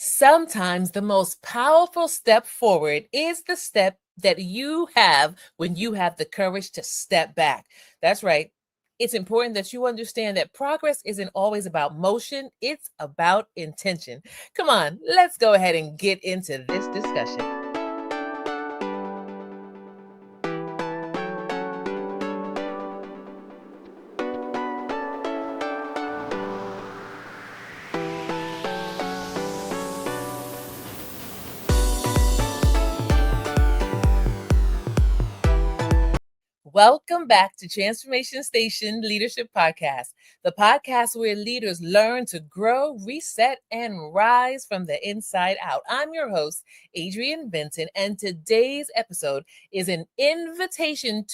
Sometimes the most powerful step forward is the step that you have when you have the courage to step back. That's right. It's important that you understand that progress isn't always about motion, it's about intention. Come on, let's go ahead and get into this discussion. Welcome back to Transformation Station Leadership Podcast, the podcast where leaders learn to grow, reset, and rise from the inside out. I'm your host, Adrienne Benton, and today's episode is an invitation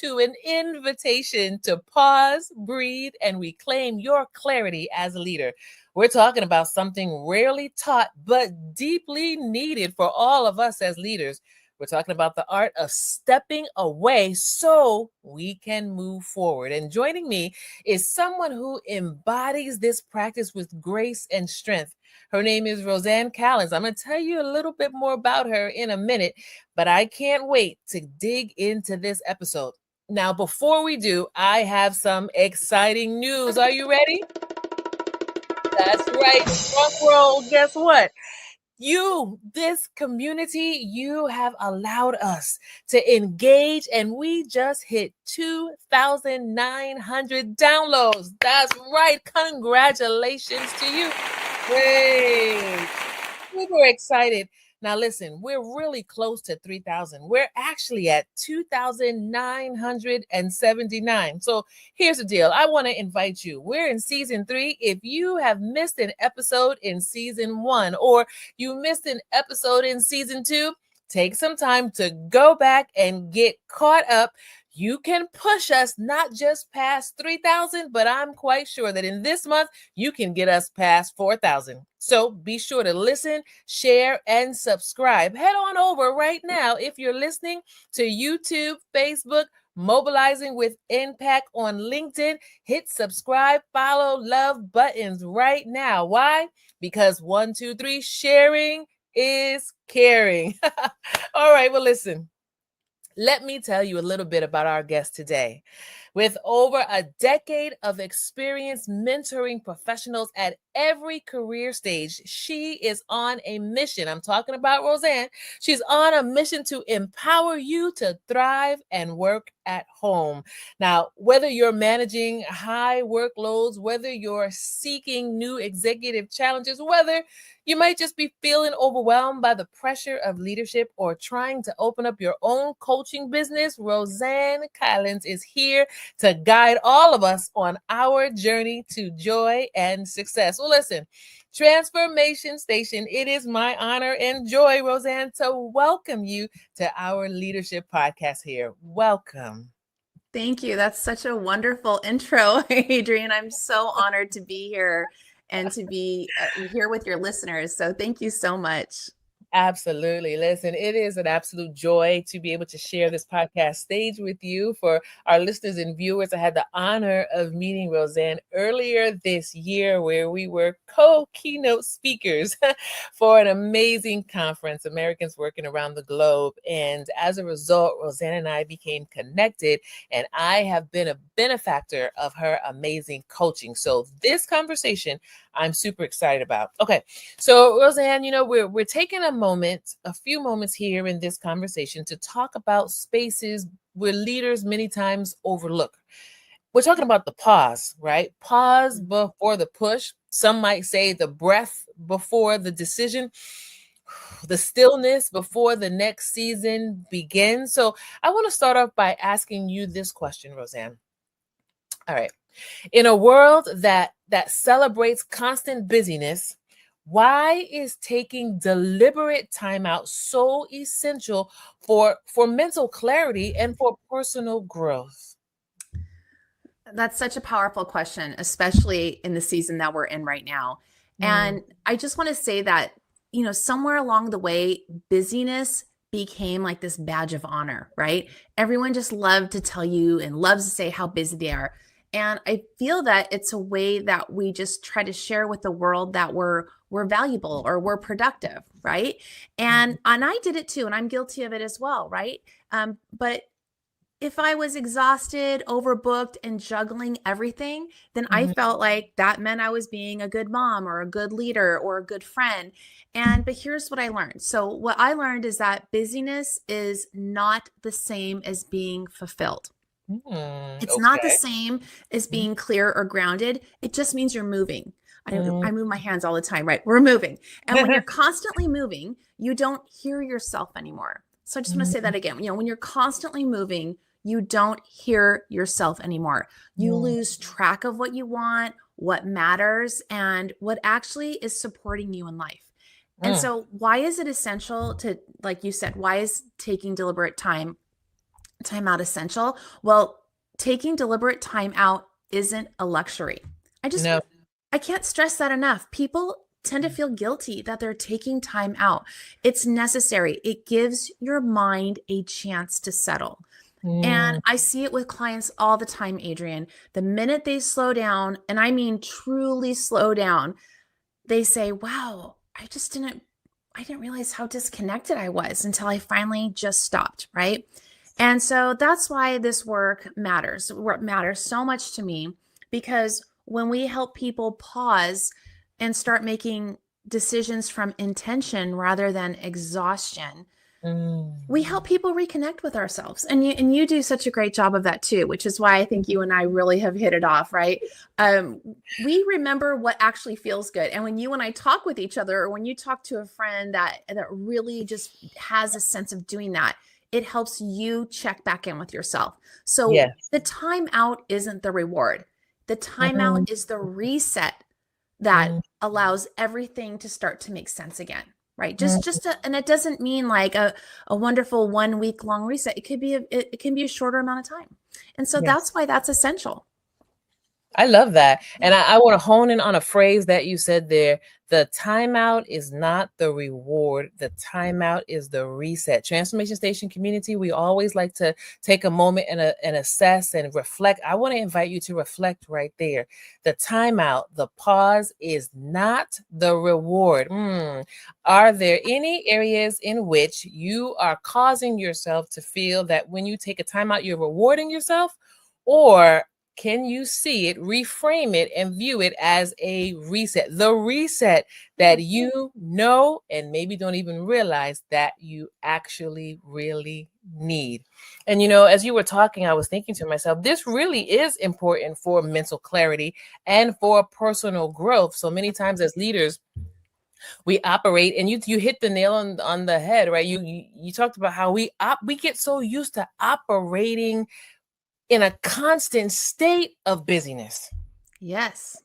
to pause, breathe, and reclaim your clarity as a leader. We're talking about something rarely taught, but deeply needed for all of us as leaders. We're talking about the art of stepping away so we can move forward. And joining me is someone who embodies this practice with grace and strength. Her name is Rosanne Callens. I'm going to tell you a little bit more about her in a minute, but I can't wait to dig into this episode. Now, before we do, I have some exciting news. Are you ready? That's right. Drum roll. Guess what? This community, you have allowed us to engage, and we just hit 2,900 downloads. That's right. Congratulations to you. Great. Super excited. Now, listen, we're really close to 3,000. We're actually at 2,979. So here's the deal. I want to invite you. We're in season 3. If you have missed an episode in season 1 or you missed an episode in season 2, take some time to go back and get caught up. You can push us not just past 3,000, but I'm quite sure that in this month, you can get us past 4,000. So be sure to listen, share, and subscribe. Head on over right now if you're listening to YouTube, Facebook, Mobilizing with Impact on LinkedIn. Hit subscribe, follow, love buttons right now. Why? Because 1, 2, 3, sharing is caring. All right, well, listen. Let me tell you a little bit about our guest today. With over a decade of experience mentoring professionals at every career stage, she is on a mission. I'm talking about Rosanne. She's on a mission to empower you to thrive and work at home. Now, whether you're managing high workloads, whether you're seeking new executive challenges, whether you might just be feeling overwhelmed by the pressure of leadership or trying to open up your own coaching business, Rosanne Callens is here to guide all of us on our journey to joy and success. Well, listen, Transformation Station, it is my honor and joy, Rosanne, to welcome you to our leadership podcast here. Welcome. Thank you. That's such a wonderful intro, Adrienne. I'm so honored to be here and to be here with your listeners. So thank you so much. Absolutely. Listen, it is an absolute joy to be able to share this podcast stage with you. For our listeners and viewers, I had the honor of meeting Rosanne earlier this year, where we were co-keynote speakers for an amazing conference, Americans Working Around the Globe. And as a result, Rosanne and I became connected, and I have been a benefactor of her amazing coaching. So this conversation, I'm super excited about. Okay, so Rosanne, we're taking a few moments here in this conversation to talk about spaces where leaders many times overlook. We're talking about the pause, right? Pause before the push. Some might say the breath before the decision, the stillness before the next season begins. So I want to start off by asking you this question, Rosanne. All right. In a world that celebrates constant busyness, why is taking deliberate time out so essential for mental clarity and for personal growth? That's such a powerful question, especially in the season that we're in right now. And I just want to say that, somewhere along the way, busyness became like this badge of honor, right? Everyone just loved to tell you and loves to say how busy they are. And I feel that it's a way that we just try to share with the world that we're we're valuable or we're productive, right? And I did it too, and I'm guilty of it as well, right? But if I was exhausted, overbooked, and juggling everything, then I felt like that meant I was being a good mom or a good leader or a good friend. But here's what I learned. So what I learned is that busyness is not the same as being fulfilled. It's not the Okay. same as being clear or grounded. It just means you're moving. I move my hands all the time, right? We're moving. And when you're constantly moving, you don't hear yourself anymore. So I just want to say that again. When you're constantly moving, you don't hear yourself anymore. You lose track of what you want, what matters, and what actually is supporting you in life. And so why is it essential to, like you said, why is taking deliberate time out essential? Well, taking deliberate time out isn't a luxury. No. I can't stress that enough. People tend to feel guilty that they're taking time out. It's necessary. It gives your mind a chance to settle. And I see it with clients all the time, Adrienne. The minute they slow down, and I mean truly slow down, they say, wow, I didn't realize how disconnected I was until I finally just stopped, right? And so that's why this work matters. Work matters so much to me, because when we help people pause and start making decisions from intention rather than exhaustion, we help people reconnect with ourselves. And you do such a great job of that too, which is why I think you and I really have hit it off, right? We remember what actually feels good. And when you and I talk with each other, or when you talk to a friend that really just has a sense of doing that, it helps you check back in with yourself. So the time out isn't the reward. The time out is the reset that allows everything to start to make sense again, right? And it doesn't mean like a wonderful 1 week long reset. It can be a shorter amount of time. And so that's why that's essential. I love that. And I want to hone in on a phrase that you said there. The timeout is not the reward. The timeout is the reset. Transformation Station community, we always like to take a moment and assess and reflect. I want to invite you to reflect right there. The timeout, the pause is not the reward. Are there any areas in which you are causing yourself to feel that when you take a timeout, you're rewarding yourself? Or can you see it, reframe it, and view it as a reset? The reset that you know and maybe don't even realize that you actually really need. And as you were talking, I was thinking to myself, this really is important for mental clarity and for personal growth. So many times as leaders, we operate, and you hit the nail on the head, right? You talked about how we get so used to operating in a constant state of busyness. Yes.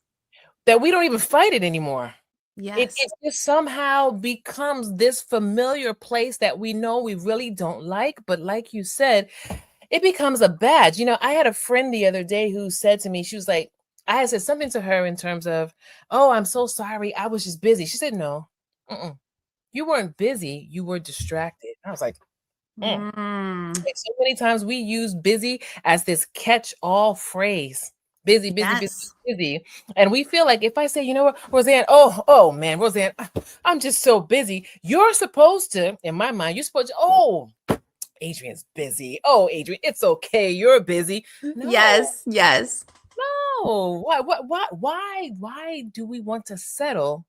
That we don't even fight it anymore. Yes. It just somehow becomes this familiar place that we know we really don't like. But like you said, it becomes a badge. I had a friend the other day who said to me, she was like, I had said something to her in terms of, oh, I'm so sorry, I was just busy. She said, no, you weren't busy. You were distracted. I was like, Like so many times we use busy as this catch-all phrase. Busy, busy, busy, busy. And we feel like if I say, you know what, Rosanne, oh man, Rosanne, I'm just so busy. You're supposed to, in my mind, you're supposed to, oh, Adrienne's busy. Oh, Adrienne, it's okay. You're busy. No. Yes. No. Why do we want to settle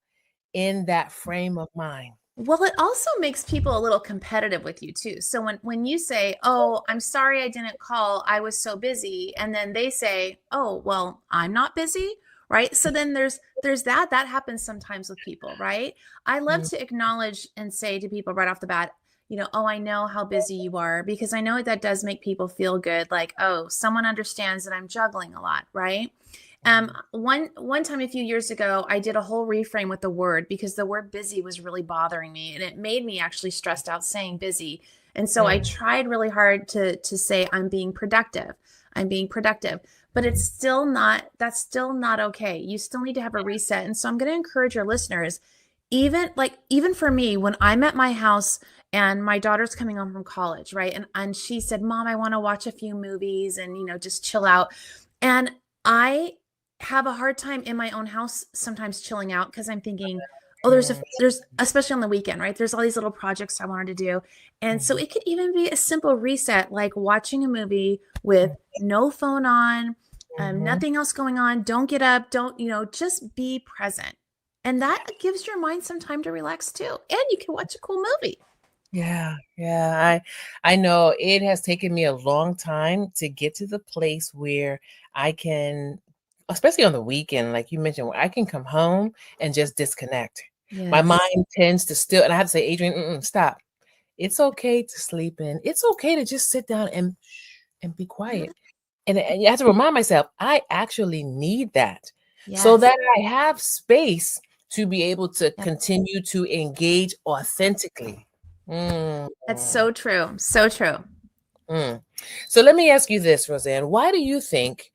in that frame of mind? Well, it also makes people a little competitive with you too. So when you say, "Oh, I'm sorry I didn't call. I was so busy." And then they say, "Oh, well, I'm not busy." Right? So then there's that happens sometimes with people, right? I love to acknowledge and say to people right off the bat, "Oh, I know how busy you are," because I know that does make people feel good, like, "Oh, someone understands that I'm juggling a lot," right? One time a few years ago, I did a whole reframe with the word, because the word busy was really bothering me, and it made me actually stressed out saying busy. And so I tried really hard to say I'm being productive. But that's still not okay. You still need to have a reset. And so I'm going to encourage your listeners, even for me, when I'm at my house and my daughter's coming home from college, right? And she said, "Mom, I want to watch a few movies and, just chill out." And I have a hard time in my own house sometimes chilling out, because I'm thinking, Oh, there's especially on the weekend, right? There's all these little projects I wanted to do. And so it could even be a simple reset, like watching a movie with no phone on, nothing else going on. Don't get up. Don't, just be present. And that gives your mind some time to relax too. And you can watch a cool movie. Yeah, yeah. I know it has taken me a long time to get to the place where I can, especially on the weekend, like you mentioned, where I can come home and just disconnect. My Yes. mind tends to still, and I have to say, Adrienne, stop. It's okay to sleep in. It's okay to just sit down and be quiet. And you have to remind myself, I actually need that so Yes. that I have space to be able to Yep. continue to engage authentically. Mm. That's so true. So true. Mm. So let me ask you this, Rosanne. Why do you think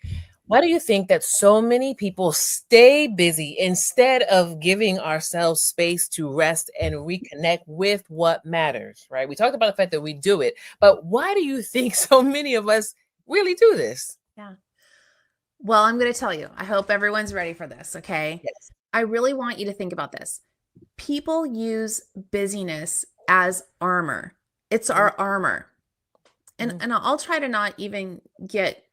that so many people stay busy instead of giving ourselves space to rest and reconnect with what matters, right? We talked about the fact that we do it, but why do you think so many of us really do this? Yeah. Well, I'm going to tell you, I hope everyone's ready for this. Okay. Yes. I really want you to think about this. People use busyness as armor. It's our armor. And I'll try to not even get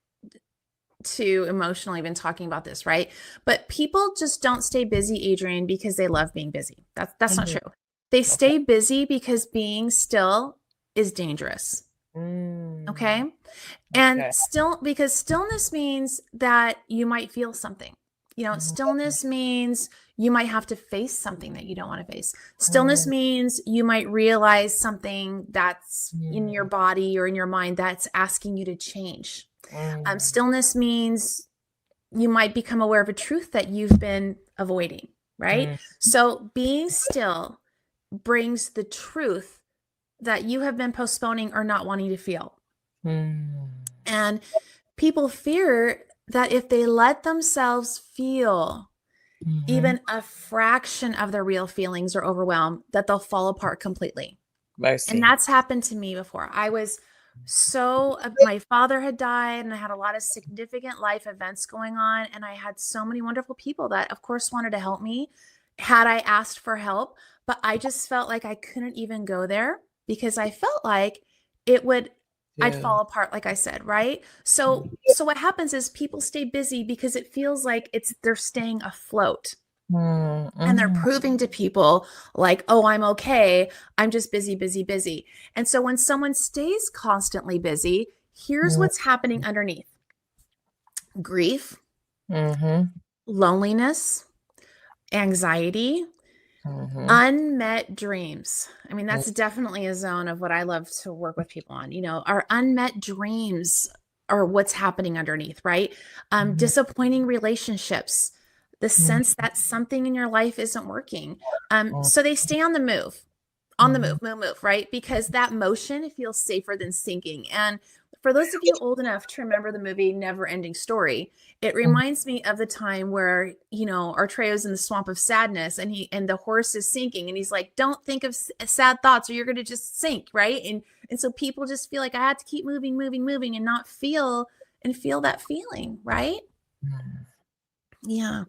too emotional even talking about this, right? But people just don't stay busy, Adrienne, because they love being busy. That's not true. They stay busy because being still is dangerous. Okay? And because stillness means that you might feel something. Stillness means you might have to face something that you don't want to face. Stillness means you might realize something that's in your body or in your mind that's asking you to change. Stillness means you might become aware of a truth that you've been avoiding, right? So being still brings the truth that you have been postponing or not wanting to feel. And people fear that if they let themselves feel even a fraction of their real feelings or overwhelm, that they'll fall apart completely. And that's happened to me before. My father had died and I had a lot of significant life events going on. And I had so many wonderful people that, of course, wanted to help me had I asked for help. But I just felt like I couldn't even go there because I felt like I'd fall apart, like I said, right? So what happens is people stay busy because it feels like they're staying afloat. And they're proving to people like, oh, I'm okay. I'm just busy, busy, busy. And so when someone stays constantly busy, here's what's happening underneath: grief, loneliness, anxiety, unmet dreams. I mean, that's definitely a zone of what I love to work with people on. Our unmet dreams are what's happening underneath, right? Disappointing relationships, the sense that something in your life isn't working. So they stay on the move, move, right? Because that motion feels safer than sinking. And for those of you old enough to remember the movie Never Ending Story, it reminds me of the time where, Artreo's in the swamp of sadness and the horse is sinking and he's like, don't think of sad thoughts or you're going to just sink. Right. And so people just feel like I have to keep moving and not feel that feeling. Right. Yeah.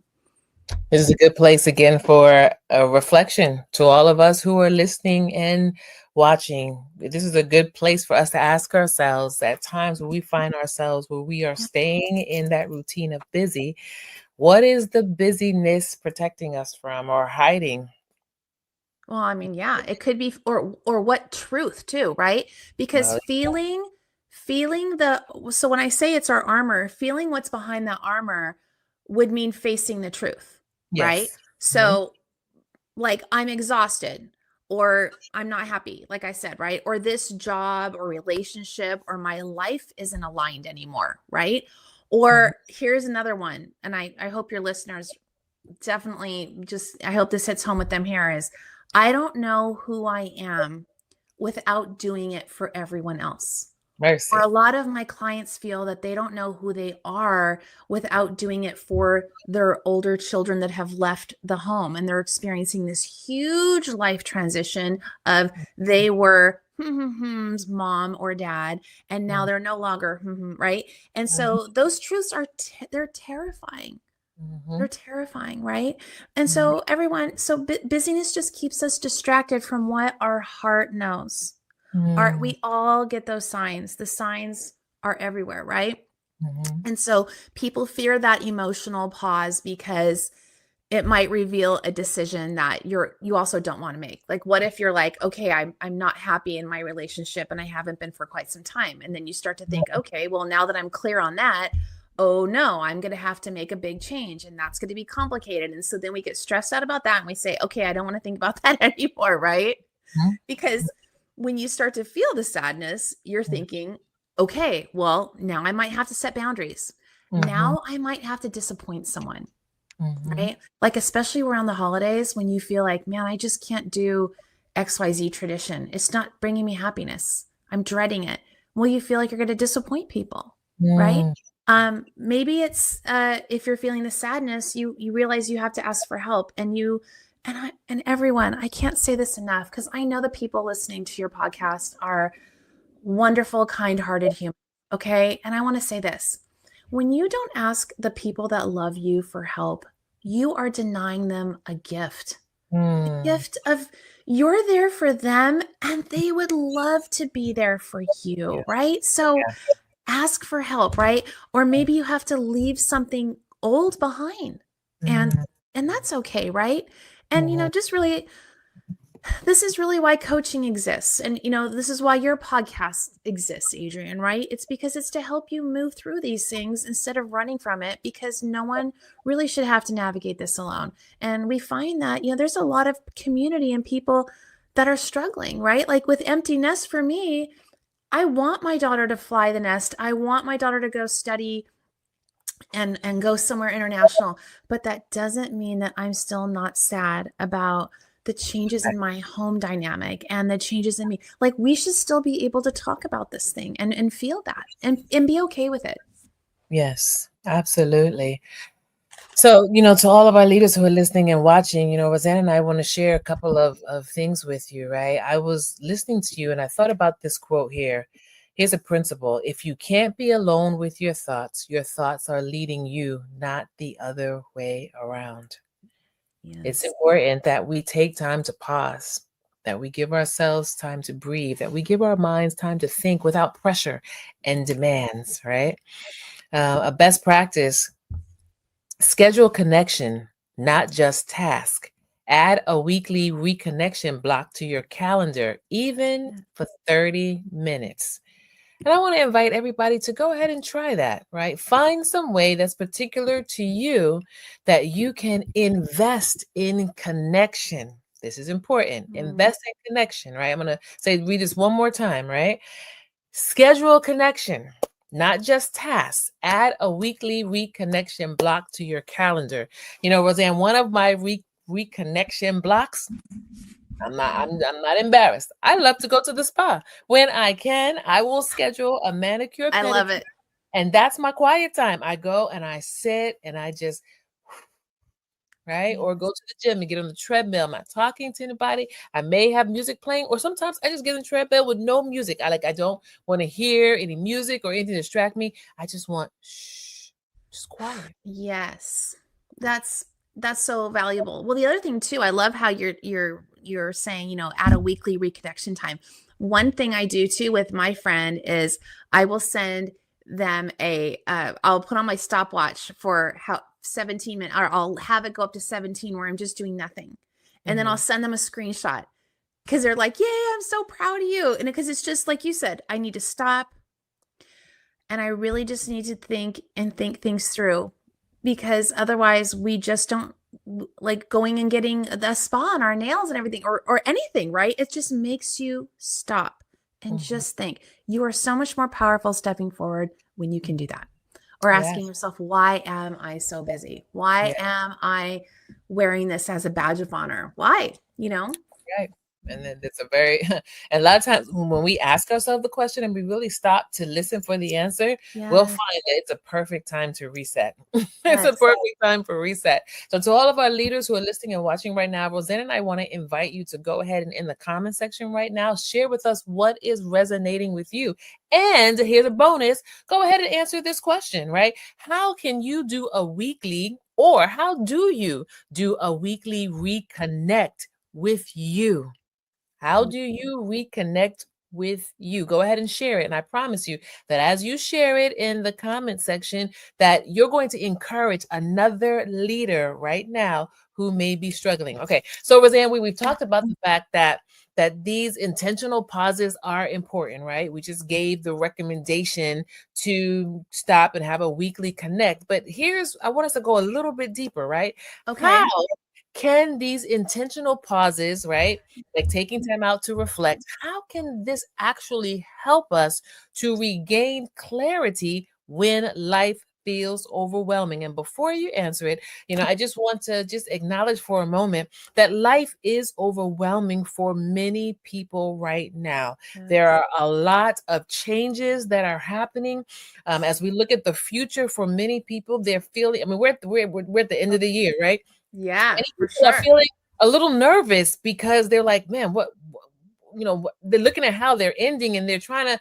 This is a good place again for a reflection to all of us who are listening and watching. This is a good place for us to ask ourselves at times when we find ourselves where we are staying in that routine of busy, what is the busyness protecting us from or hiding? Well, I mean, yeah, it could be, or what truth too, right? Because feeling so when I say it's our armor, feeling what's behind that armor would mean facing the truth, right? So like I'm exhausted or I'm not happy, like I said, right? Or this job or relationship or my life isn't aligned anymore, right? Or here's another one. And I hope your listeners definitely I hope this hits home with them here is I don't know who I am without doing it for everyone else. Mercy. Or a lot of my clients feel that they don't know who they are without doing it for their older children that have left the home and they're experiencing this huge life transition of they were mom or dad and now they're no longer right. And so those truths they're terrifying. They're terrifying, right? And so everyone, so busyness just keeps us distracted from what our heart knows. We all get those signs. The signs are everywhere, right? And so people fear that emotional pause because it might reveal a decision that you also don't want to make. Like, what if you're like, okay, I'm not happy in my relationship and I haven't been for quite some time. And then you start to think, okay, well, now that I'm clear on that, oh no, I'm going to have to make a big change and that's going to be complicated. And so then we get stressed out about that and we say, okay, I don't want to think about that anymore, right? Because when you start to feel the sadness, you're thinking, okay, well, now I might have to set boundaries. Now I might have to disappoint someone, right? Like, especially around the holidays when you feel like, man, I just can't do XYZ tradition. It's not bringing me happiness. I'm dreading it. Well, you feel like you're going to disappoint people, right? Maybe it's if you're feeling the sadness, you realize you have to ask for help, and everyone, I can't say this enough because I know the people listening to your podcast are wonderful, kind-hearted humans. Okay. And I want to say this: when you don't ask the people that love you for help, you are denying them a gift. The gift of you're there for them and they would love to be there for you, right? So ask for help, right? Or maybe you have to leave something old behind, and that's okay, right? And just really, this is really why coaching exists. And this is why your podcast exists, Adrienne, right? It's because it's to help you move through these things instead of running from it, because no one really should have to navigate this alone. And we find that there's a lot of community and people that are struggling, right? Like with empty nest, for me, I want my daughter to fly the nest. I want my daughter to go study and go somewhere international. But that doesn't mean that I'm still not sad about the changes in my home dynamic and the changes in me. Like, we should still be able to talk about this thing and feel that and be okay with it. Yes, absolutely. So, to all of our leaders who are listening and watching, Rosanne and I want to share a couple of things with you, right? I was listening to you and I thought about this quote here. Here's a principle: if you can't be alone with your thoughts are leading you, not the other way around. Yes. It's important that we take time to pause, that we give ourselves time to breathe, that we give our minds time to think without pressure and demands, right? A best practice: schedule connection, not just task. Add a weekly reconnection block to your calendar, even for 30 minutes. And I want to invite everybody to go ahead and try that, right? Find some way that's particular to you that you can invest in connection. This is important. Invest in connection, right? I'm going to read this one more time, right? Schedule connection, not just tasks. Add a weekly reconnection block to your calendar. Rosanne, one of my reconnection blocks, I'm not embarrassed. I love to go to the spa. When I can, I will schedule a manicure, pedicure. I love it. And that's my quiet time. I go and I sit and I just, right? Or go to the gym and get on the treadmill. I'm not talking to anybody. I may have music playing, or sometimes I just get on the treadmill with no music. I don't want to hear any music or anything to distract me. I just want just quiet. Yes. That's so valuable. Well, the other thing too, I love how you're saying, add a weekly reconnection time. One thing I do too with my friend is I will send them I'll put on my stopwatch for 17 minutes, or I'll have it go up to 17 where I'm just doing nothing. And then I'll send them a screenshot because they're like, yeah, I'm so proud of you. And because it's just like you said, I need to stop. And I really just need to think things through, because otherwise we just don't like going and getting the spa on our nails and everything or anything, right? It just makes you stop and just think. You are so much more powerful stepping forward when you can do that. Or asking yourself, why am I so busy? Why am I wearing this as a badge of honor? Why? Right. And then it's and a lot of times when we ask ourselves the question and we really stop to listen for the answer, we'll find that it's a perfect time to reset. It's a perfect time for reset. So to all of our leaders who are listening and watching right now, Rosanne and I want to invite you to go ahead and in the comment section right now, share with us what is resonating with you. And here's a bonus: go ahead and answer this question, right? How can you do a weekly Or how do you do a weekly reconnect with you? How do you reconnect with you? Go ahead and share it. And I promise you that as you share it in the comment section, that you're going to encourage another leader right now who may be struggling. Okay. So Roseanne, we've talked about the fact that these intentional pauses are important, right? We just gave the recommendation to stop and have a weekly connect. But I want us to go a little bit deeper, right? Okay. How can these intentional pauses, right? Like taking time out to reflect, how can this actually help us to regain clarity when life feels overwhelming? And before you answer it, I just want to just acknowledge for a moment that life is overwhelming for many people right now. There are a lot of changes that are happening. As we look at the future for many people, they're feeling, I mean, we're at the end of the year, right? Yeah, Many for people are sure. feeling a little nervous because they're like, man, they're looking at how they're ending and they're trying to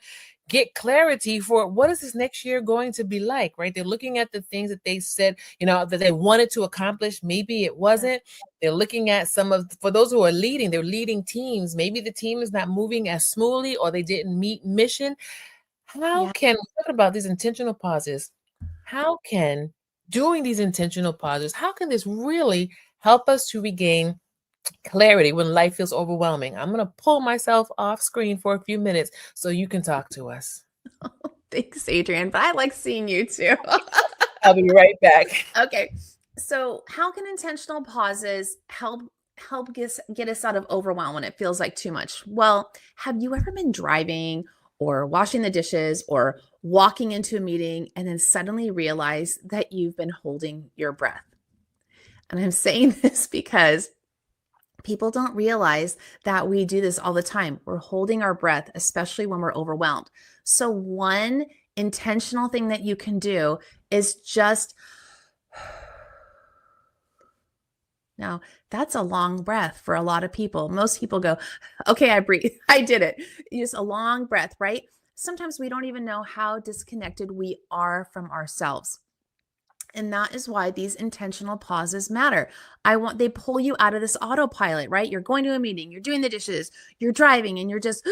get clarity for what is this next year going to be like, right? They're looking at the things that they said, that they wanted to accomplish. Maybe it wasn't. They're looking at for those who are leading, they're leading teams. Maybe the team is not moving as smoothly or they didn't meet mission. How Yeah. can, talking about these intentional pauses, how can doing these intentional pauses, how can this really help us to regain clarity when life feels overwhelming? I'm going to pull myself off screen for a few minutes so you can talk to us. Thanks, Adrienne, but I like seeing you too. I'll be right back. Okay. So, how can intentional pauses help get us out of overwhelm when it feels like too much? Well, have you ever been driving or washing the dishes or walking into a meeting and then suddenly realize that you've been holding your breath? And I'm saying this because people don't realize that we do this all the time. We're holding our breath, especially when we're overwhelmed. So, one intentional thing that you can do is just now, that's a long breath for a lot of people. Most people go, okay, I breathe. I did it. Just a long breath, right? Sometimes we don't even know how disconnected we are from ourselves. And that is why these intentional pauses matter. They pull you out of this autopilot, right? You're going to a meeting, you're doing the dishes, you're driving, and you're just,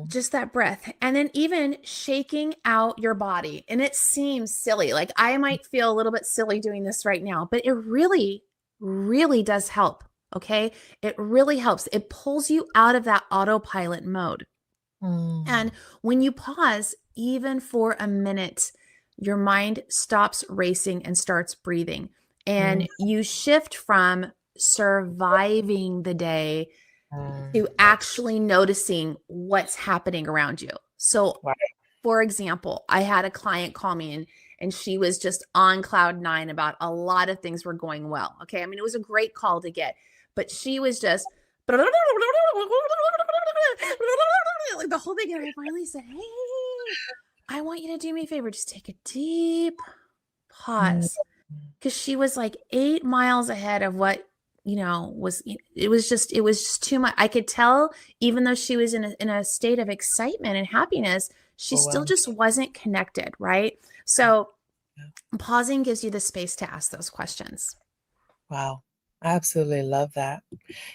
just that breath. And then even shaking out your body. And it seems silly. Like I might feel a little bit silly doing this right now, but it really, really does help. Okay. It really helps. It pulls you out of that autopilot mode. And when you pause, even for a minute, your mind stops racing and starts breathing. And you shift from surviving the day to actually noticing what's happening around you. So, for example, I had a client call me and she was just on cloud nine about a lot of things were going well. Okay. I mean, it was a great call to get, but she was just like the whole thing. And I finally said, hey, I want you to do me a favor. Just take a deep pause. Because she was like 8 miles ahead of what it was just too much. I could tell, even though she was in a state of excitement and happiness, she still just wasn't connected, right? So pausing gives you the space to ask those questions. Wow. I absolutely love that.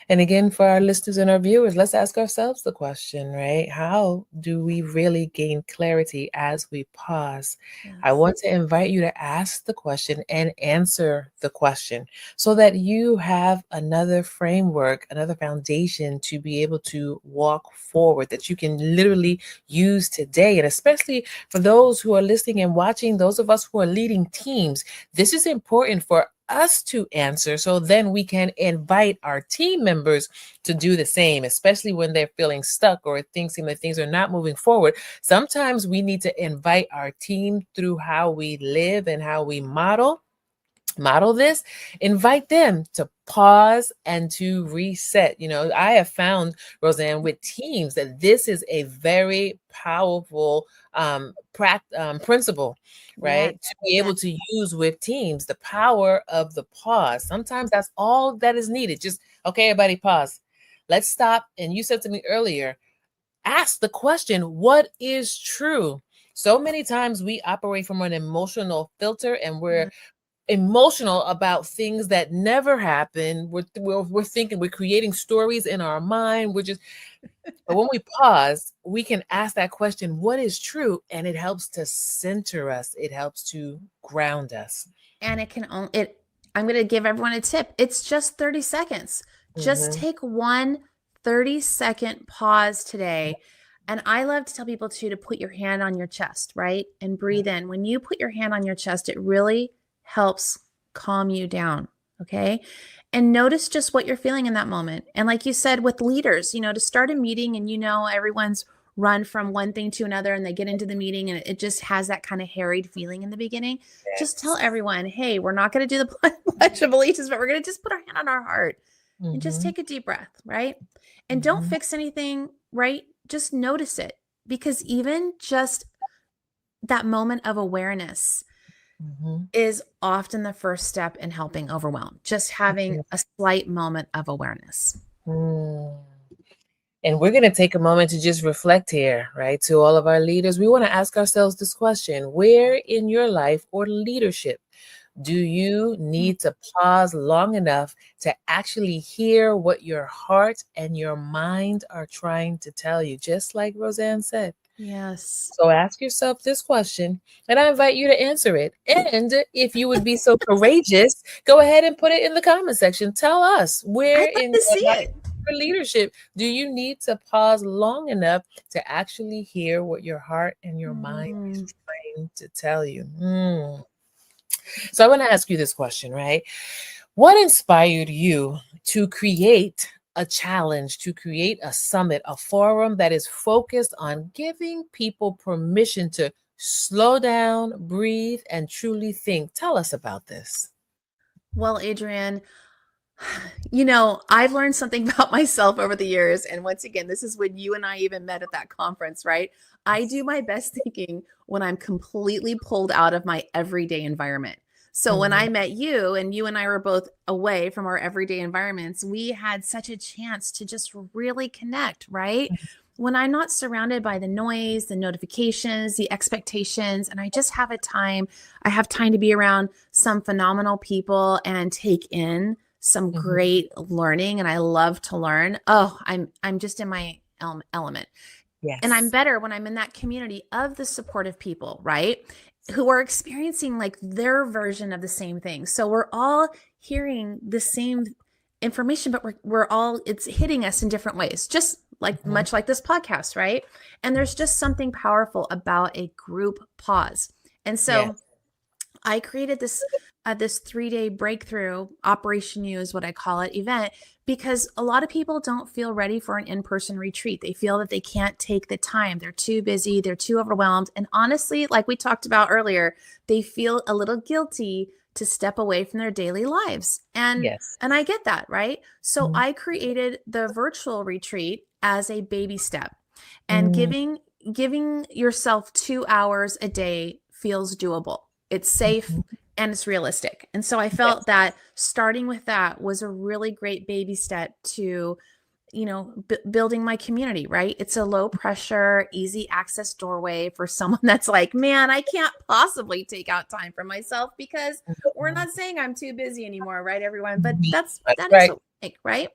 And again, for our listeners and our viewers, let's ask ourselves the question, right? How do we really gain clarity as we pause? I want to invite you to ask the question and answer the question so that you have another framework, another foundation to be able to walk forward that you can literally use today. And especially for those who are listening and watching, those of us who are leading teams, this is important for us to answer so then we can invite our team members to do the same, especially when they're feeling stuck or seem like things are not moving forward. Sometimes we need to invite our team through how we live and how we model this, invite them to pause and to reset. I have found, Roseanne, with teams that this is a very powerful principle, right? To be able to use with teams, the power of the pause. Sometimes that's all that is needed. Just, okay, everybody pause. Let's stop. And you said to me earlier, ask the question, what is true? So many times we operate from an emotional filter and we're emotional about things that never happened. We're thinking, we're creating stories in our mind. But when we pause, we can ask that question, what is true? And it helps to center us. It helps to ground us. And I'm going to give everyone a tip. It's just 30 seconds. Just Mm-hmm. take one 30-second pause today. And I love to tell people too, to put your hand on your chest, right? And breathe in. When you put your hand on your chest, it really helps calm you down. Okay. And notice just what you're feeling in that moment. And like you said, with leaders, to start a meeting and everyone's run from one thing to another and they get into the meeting and it just has that kind of harried feeling in the beginning. Just tell everyone, hey, we're not going to do the Pledge of Allegiance, but we're going to just put our hand on our heart and just take a deep breath, right? And don't fix anything, right? Just notice it, because even just that moment of awareness is often the first step in helping overwhelm. Just having a slight moment of awareness. And we're going to take a moment to just reflect here, right? To all of our leaders, we want to ask ourselves this question: where in your life or leadership do you need to pause long enough to actually hear what your heart and your mind are trying to tell you? Just like Rosanne said. Yes. So ask yourself this question, and I invite you to answer it. And if you would be so courageous, go ahead and put it in the comment section. Tell us, where I'd like in to your see life it. or leadership do you need to pause long enough to actually hear what your heart and your mind is trying to tell you? So I want to ask you this question, right? What inspired you to create a challenge, to create a summit, a forum that is focused on giving people permission to slow down, breathe, and truly think? Tell us about this. Well, Adrienne, I've learned something about myself over the years. And once again, this is when you and I even met at that conference, right? I do my best thinking when I'm completely pulled out of my everyday environment. So when I met you and you and I were both away from our everyday environments, we had such a chance to just really connect, right? When I'm not surrounded by the noise, the notifications, the expectations, and I just I have time to be around some phenomenal people and take in some great learning. And I love to learn. Oh, I'm just in my element. Yes. And I'm better when I'm in that community of the supportive people, right? Who are experiencing like their version of the same thing. So we're all hearing the same information, but it's hitting us in different ways, just like much like this podcast, right? And there's just something powerful about a group pause. And so I created this 3-day breakthrough, Operation U is what I call it, event, because a lot of people don't feel ready for an in-person retreat. They feel that they can't take the time. They're too busy. They're too overwhelmed. And honestly, like we talked about earlier, they feel a little guilty to step away from their daily lives. And I get that, right? So I created the virtual retreat as a baby step, and giving yourself 2 hours a day feels doable. It's safe and it's realistic. And so I felt that starting with that was a really great baby step to, building my community, right? It's a low pressure, easy access doorway for someone that's like, man, I can't possibly take out time for myself, because we're not saying I'm too busy anymore, right, everyone? But that is what we think, right?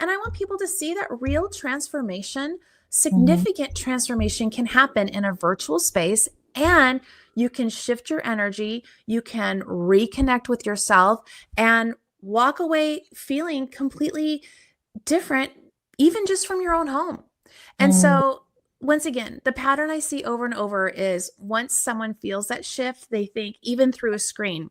And I want people to see that real transformation, significant transformation can happen in a virtual space, and you can shift your energy, you can reconnect with yourself and walk away feeling completely different, even just from your own home. And so once again, the pattern I see over and over is once someone feels that shift, they think, even through a screen,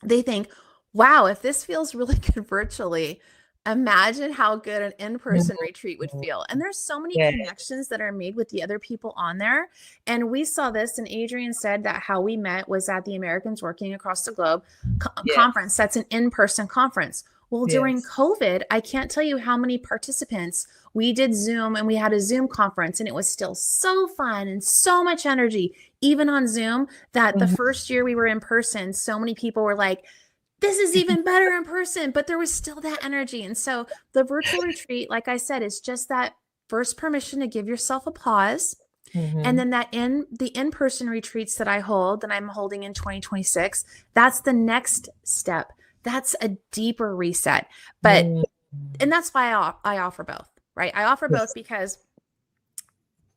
they think, wow, if this feels really good virtually, imagine how good an in-person retreat would feel. And there's so many connections that are made with the other people on there. And we saw this, and Adrienne said that how we met was at the Americans Working Across the Globe conference. That's an in-person conference. Well, during COVID, I can't tell you how many participants we did Zoom, and we had a Zoom conference, and it was still so fun and so much energy, even on Zoom, that the first year we were in person, so many people were like, this is even better in person, but there was still that energy. And so the virtual retreat, like I said, is just that first permission to give yourself a pause, And then the in-person retreats that I hold, that I'm holding in 2026, that's the next step. That's a deeper reset. But, and that's why I offer both, right? I offer both because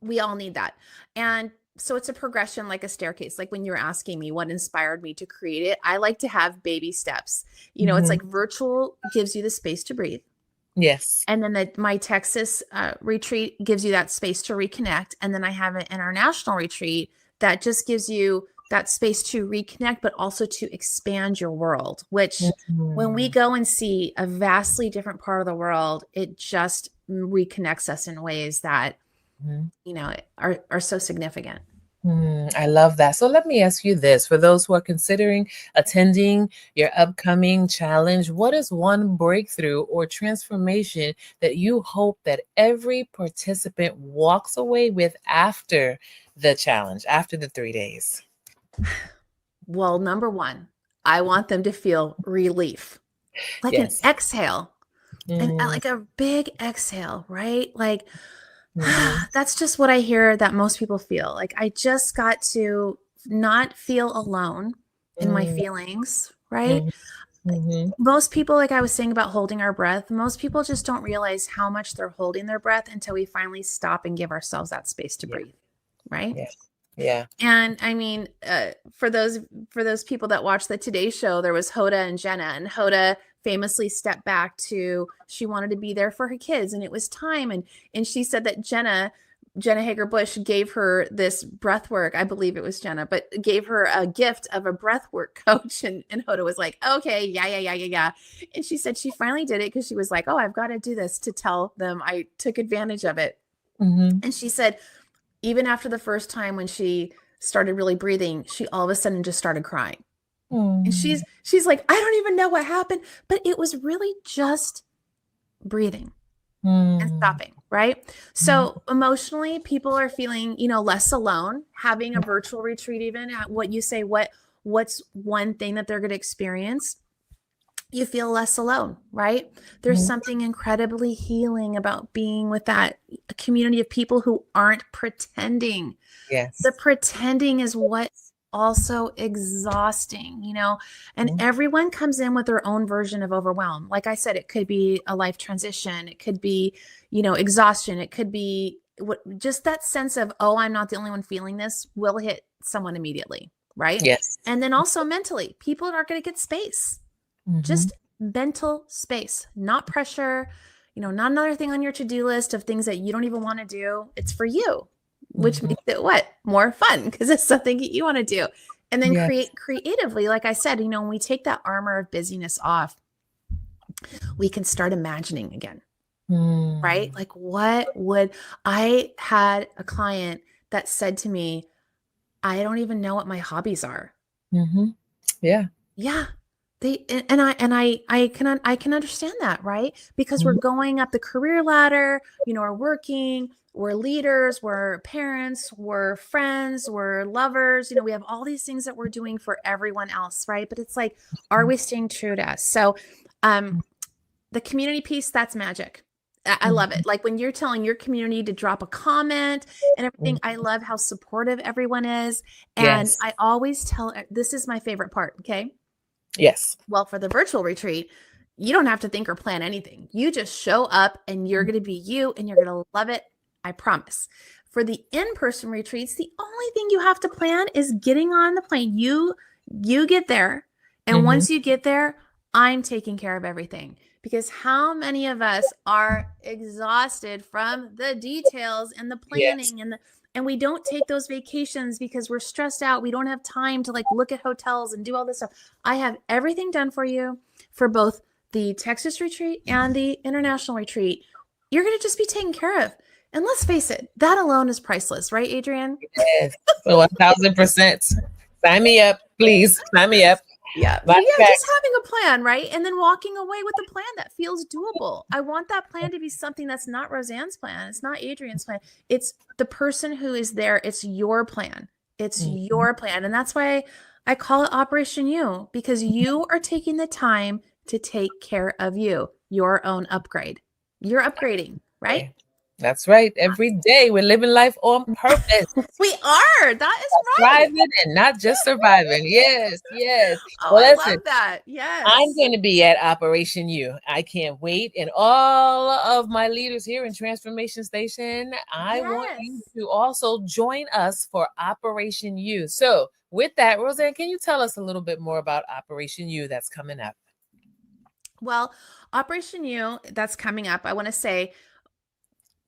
we all need that. And so it's a progression, like a staircase. Like when you're asking me what inspired me to create it, I like to have baby steps. You know, it's like virtual gives you the space to breathe. Yes. And then my Texas retreat gives you that space to reconnect. And then I have an international retreat that just gives you that space to reconnect, but also to expand your world, which when we go and see a vastly different part of the world, it just reconnects us in ways that, you know, are so significant. I love that. So let me ask you this. For those who are considering attending your upcoming challenge, what is one breakthrough or transformation that you hope that every participant walks away with after the challenge, after the 3 days? Well, number one, I want them to feel relief, like an exhale, and like a big exhale, right? Like, that's just what I hear that most people feel. Like, I just got to not feel alone in my feelings, right? Most people, like I was saying about holding our breath, most people just don't realize how much they're holding their breath until we finally stop and give ourselves that space to breathe, right? Yeah. And I mean, for those people that watch the Today Show, there was Hoda and Jenna, and Hoda famously stepped back she wanted to be there for her kids, and it was time. And she said that Jenna Hager Bush gave her this breath work. I believe it was Jenna, but gave her a gift of a breath work coach. And Hoda was like, okay, yeah. And she said she finally did it because she was like, oh, I've got to do this to tell them I took advantage of it. And she said, even after the first time when she started really breathing, she all of a sudden just started crying. And she's like, I don't even know what happened, but it was really just breathing and stopping, right? So emotionally, people are feeling, you know, less alone, having a virtual retreat, even at what you say, what's one thing that they're going to experience. You feel less alone, right? There's something incredibly healing about being with that community of people who aren't pretending. Yes. The pretending is what's also exhausting, you know, and everyone comes in with their own version of overwhelm. Like I said, it could be a life transition. It could be, you know, exhaustion. It could be just that sense of, oh, I'm not the only one feeling this will hit someone immediately, right? Yes. And then also mentally, people are going to get space. Just mental space, not pressure, you know, not another thing on your to-do list of things that you don't even want to do. It's for you, which makes it more fun because it's something that you want to do. And then create creatively. Like I said, you know, when we take that armor of busyness off, we can start imagining again, right? Like I had a client that said to me, I don't even know what my hobbies are. Yeah. I can understand that, right? Because we're going up the career ladder, you know, we're working, we're leaders, we're parents, we're friends, we're lovers, you know, we have all these things that we're doing for everyone else, right? But it's like, are we staying true to us? So, the community piece, that's magic. I love it. Like when you're telling your community to drop a comment and everything, I love how supportive everyone is. And I always tell, this is my favorite part. Okay. Yes. Well, for the virtual retreat, you don't have to think or plan anything. You just show up and you're going to be you and you're going to love it. I promise. For the in-person retreats, the only thing you have to plan is getting on the plane. You get there. And once you get there, I'm taking care of everything. Because how many of us are exhausted from the details and the planning and we don't take those vacations because we're stressed out. We don't have time to like look at hotels and do all this stuff. I have everything done for you for both the Texas retreat and the international retreat. You're going to just be taken care of. And let's face it, that alone is priceless, right, Adrienne? Yes, 1000%. Sign me up, please. Sign me up. Yeah, just having a plan, right? And then walking away with a plan that feels doable. I want that plan to be something that's not Rosanne's plan. It's not Adrienne's plan. It's the person who is there. It's your plan. It's your plan. And that's why I call it Operation You, because you are taking the time to take care of you, your own upgrade. You're upgrading, right? That's right. Every day we're living life on purpose. We are. That is right. Thriving and not just surviving. Yes, yes. Oh, Well, I listen, love that. I'm Yes. going to be at Operation U. I can't wait. And all of my leaders here in Transformation Station, I want you Yes. to also join us for Operation U. So, with that, Rosanne, can you tell us a little bit more about Operation U that's coming up? Well, Operation U, that's coming up. I want to say,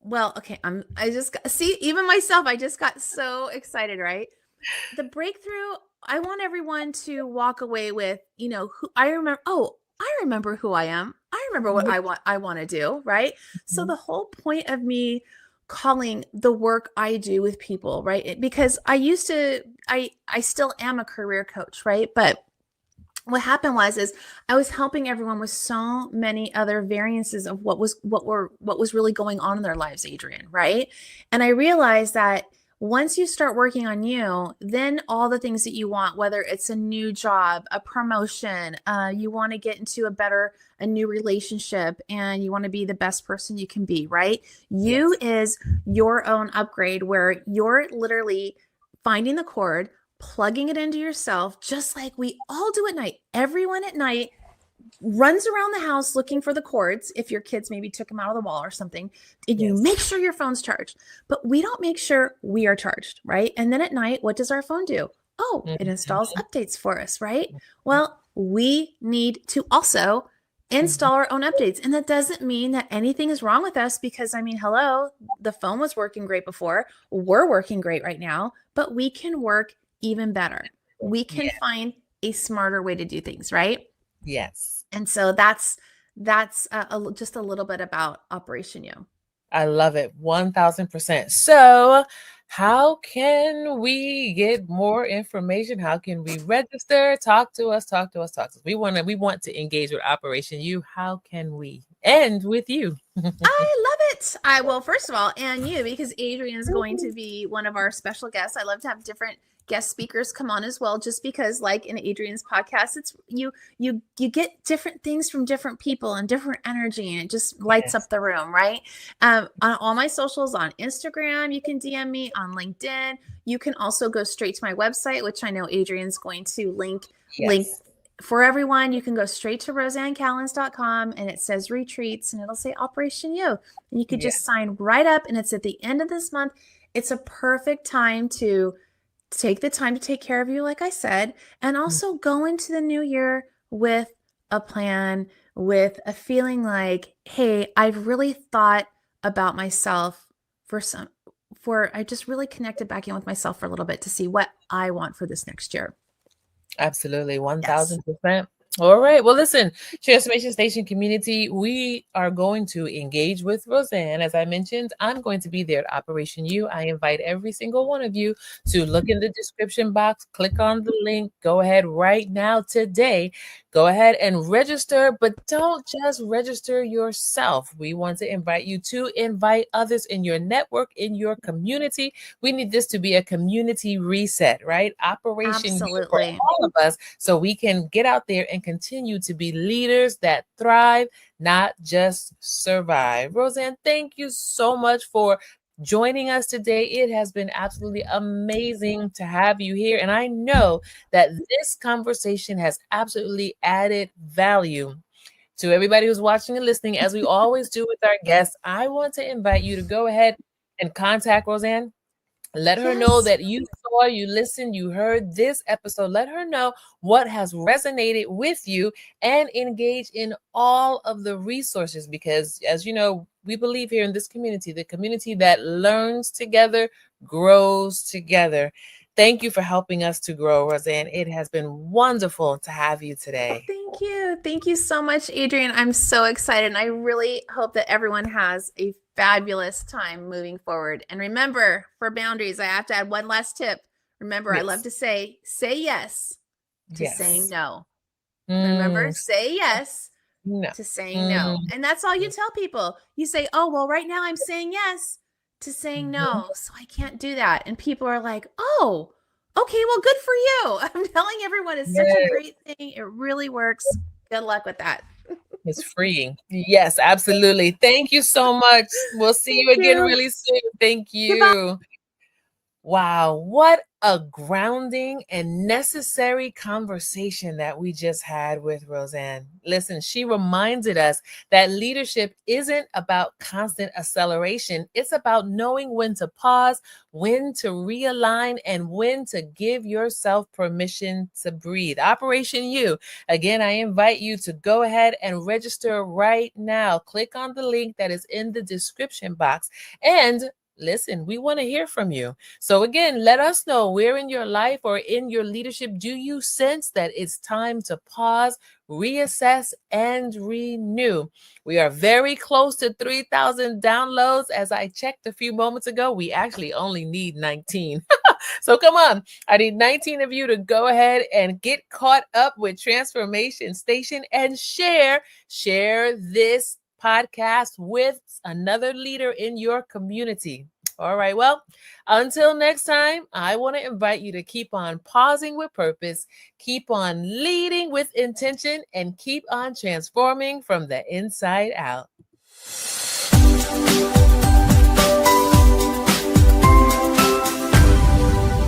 well, okay, I just got, see, even myself, I just got so excited, right? The breakthrough, I want everyone to walk away with, who I remember, oh, I remember who I am. I remember what I want to do, right? So Mhm. the whole point of me calling the work I do with people, right? Because I still am a career coach, right? But what happened is I was helping everyone with so many other variances of what was really going on in their lives, Adrienne, right? And I realized that once you start working on you, then all the things that you want, whether it's a new job, a promotion, you want to get into a new relationship, and you want to be the best person you can be, right? You Yes. is your own upgrade where you're literally finding the cord, plugging it into yourself, just like we all do at night. Everyone at night runs around the house looking for the cords if your kids maybe took them out of the wall or something, and you Yes. make sure your phone's charged. But we don't make sure we are charged, right? And then at night, what does our phone do? Oh, it installs Mhm. updates for us, right? Well, we need to also Mhm. install our own updates. And that doesn't mean that anything is wrong with us, because I mean, hello, the phone was working great before. We're working great right now, but we can work even better. We can Yeah. find a smarter way to do things, right? Yes. And so that's just a little bit about Operation U. I love it. 1000%. So, how can we get more information? How can we register? Talk to us, talk to us, talk to us. We want to engage with Operation U. How can we end with you? I love it. I will, first of all, and you, because Adrienne is going to be one of our special guests. I love to have different guest speakers come on as well, just because, like in Adrienne's podcast, it's you get different things from different people and different energy, and it just lights Yes. up the room, right? On all my socials, on Instagram, you can DM me, on LinkedIn. You can also go straight to my website, which I know Adrienne's going to link Yes. for everyone. You can go straight to rosannecallens.com, and it says retreats, and it'll say Operation U. And you could just Yes. sign right up, and it's at the end of this month. It's a perfect time to take the time to take care of you, like I said, and also go into the new year with a plan, with a feeling like, hey, I've really thought about myself I just really connected back in with myself for a little bit to see what I want for this next year. Absolutely, Yes. 1000%. All right. Well, listen, Transformation Station community, we are going to engage with Rosanne. As I mentioned, I'm going to be there at Operation U. I invite every single one of you to look in the description box, click on the link, go ahead right now today. Go ahead and register, but don't just register yourself. We want to invite you to invite others in your network, in your community. We need this to be a community reset, right? Operation U for Absolutely. all of us, so we can get out there and continue to be leaders that thrive, not just survive. Rosanne, thank you so much for joining us today. It has been absolutely amazing to have you here. And I know that this conversation has absolutely added value to everybody who's watching and listening. As we always do with our guests, I want to invite you to go ahead and contact Rosanne. Let her know Yes. that you saw, you listened, you heard this episode. Let her know what has resonated with you, and engage in all of the resources, because, as you know, we believe here in this community, the community that learns together grows together. Thank you for helping us to grow, Rosanne. It has been wonderful to have you today. Thank you. Thank you so much, Adrienne. I'm so excited. And I really hope that everyone has a fabulous time moving forward. And remember, for boundaries, I have to add one last tip. Remember, I love Yes. to say yes to saying Yes. no. Remember, Mm, say yes no. to saying no. Mm, And that's all you tell people. You say, oh, well, right now I'm saying yes to saying mhm. no. So I can't do that. And people are like, oh, okay, well, good for you. I'm telling everyone it's such a Yes. great thing. It really works. Good luck with that. It's freeing. Yes, absolutely. Thank you so much. We'll see you Thank again you. really soon. Thank Goodbye. you. Wow, what a grounding and necessary conversation that we just had with Rosanne. Listen, she reminded us that leadership isn't about constant acceleration. It's about knowing when to pause, when to realign, and when to give yourself permission to breathe. Operation You. Again, I invite you to go ahead and register right now. Click on the link that is in the description box. And listen, we want to hear from you. So again, let us know where in your life or in your leadership do you sense that it's time to pause, reassess, and renew. We are very close to 3,000 downloads. As I checked a few moments ago, we actually only need 19. So come on, I need 19 of you to go ahead and get caught up with Transformation Station and share this podcast with another leader in your community. All right, well, until next time, I want to invite you to keep on pausing with purpose, keep on leading with intention, and keep on transforming from the inside out.